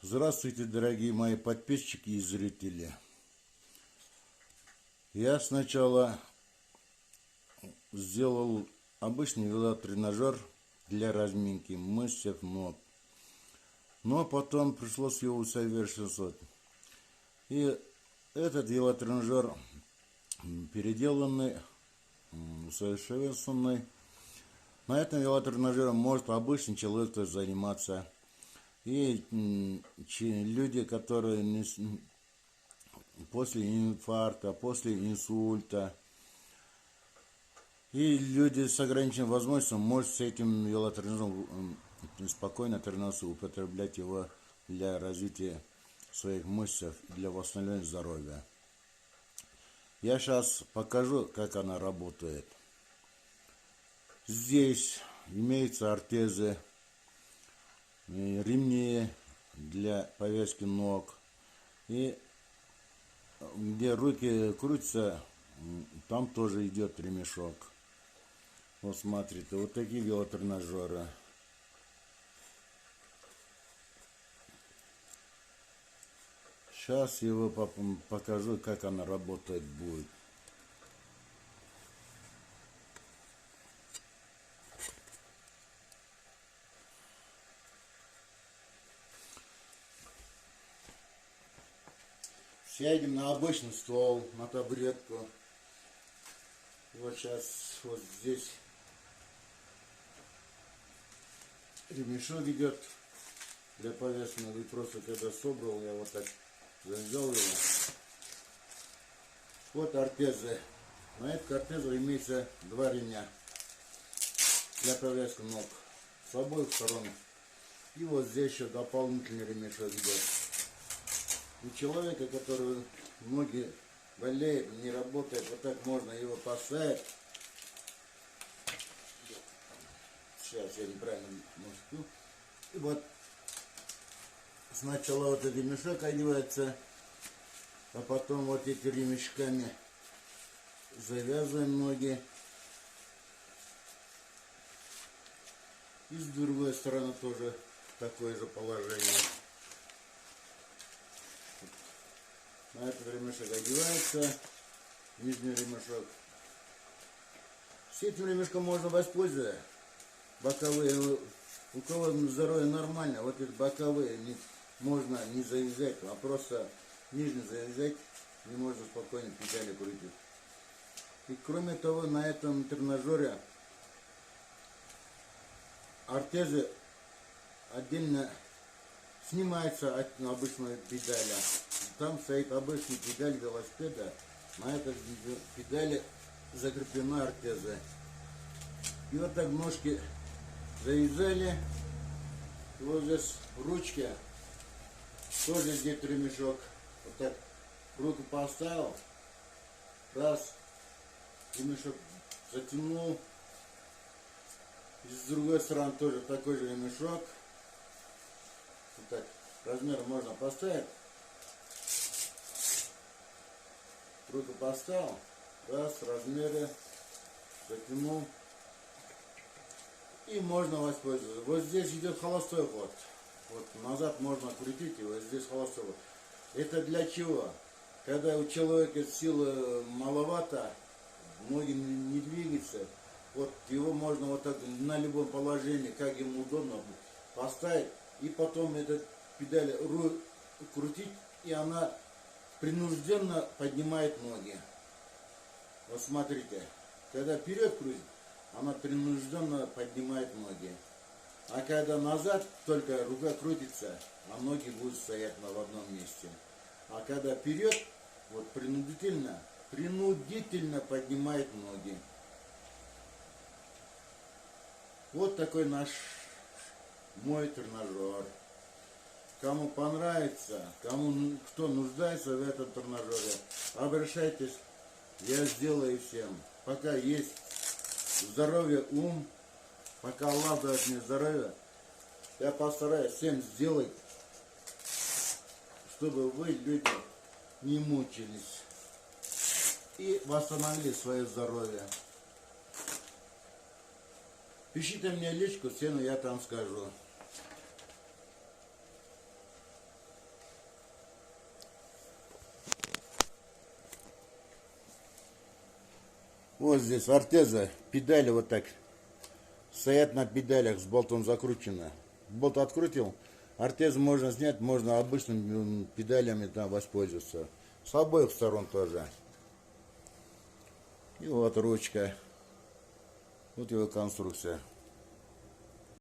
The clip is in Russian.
Здравствуйте, дорогие мои подписчики и зрители. Я сначала сделал обычный велотренажер для разминки мышц ног, но потом пришлось его усовершенствовать. И этот велотренажер переделанный, усовершенствованный. На этом велотренажере может обычный человек тоже заниматься. И люди, которые после инфаркта, после инсульта, и люди с ограниченной возможностью могут с этим велотренажером спокойно тренироваться, употреблять его для развития своих мышц, для восстановления здоровья. Я сейчас покажу, как она работает. Здесь имеются ортезы, ремни для повязки ног. И где руки крутятся, там тоже идет ремешок. Вот смотрите, вот такие велотренажеры. Сейчас его покажу, как она работать будет. Сядем на обычный стол, на табуретку. Вот сейчас вот здесь ремешок идет для повязки. И просто когда собрал, я вот так завязал его. Вот ортезы. На этих ортезах имеется два ремня для повязки ног с обоих сторон. И вот здесь еще дополнительный ремешок идет. У человека, который ноги болеют, не работает, вот так можно его поставить. Сейчас я неправильно мужу. И вот сначала вот этот ремешок одевается, а потом вот эти ремешками завязываем ноги. И с другой стороны тоже такое же положение. На этот ремешок одевается, нижний ремешок. С этим ремешком можно воспользоваться. Боковые, у кого здоровье нормально, вот эти боковые можно не завязать, а просто нижний завязать, и можно спокойно педали крутить. И кроме того, на этом тренажере ортезы отдельно снимаются от обычной педали. Там стоит обычная педаль велосипеда, на этой педали закреплена ортеза. И вот так ножки завязали. И вот здесь ручки, тоже здесь ремешок. Вот так руку поставил, раз, ремешок затянул. И с другой стороны тоже такой же ремешок. Вот так размер можно поставить. Руку поставил, раз, размеры, затянул. И можно воспользоваться. Вот здесь идет холостой ход. Вот назад можно крутить, и вот здесь холостой ход. Это для чего? Когда у человека силы маловато, ноги не двигаются, вот его можно вот так на любом положении, как ему удобно, поставить. И потом эту педаль крутить, и она принужденно поднимает ноги. Вот смотрите, когда вперед крутит, она принужденно поднимает ноги. А когда назад, только рука крутится, а ноги будут стоять в одном месте. А когда вперед, вот принудительно поднимает ноги. Вот такой мой тренажер. Кому понравится, кто нуждается в этом тренажере, обращайтесь, я сделаю всем. Пока есть здоровье, ум, пока Аллах дает мне здоровье, я постараюсь всем сделать, чтобы вы, люди, не мучились и восстановили свое здоровье. Пишите мне личку, цену я там скажу. Вот здесь артеза, педали вот так стоят на педалях, с болтом закручено. Болт открутил, артезу можно снять, можно обычными педалями там воспользоваться. С обоих сторон тоже. И вот ручка. Вот его конструкция.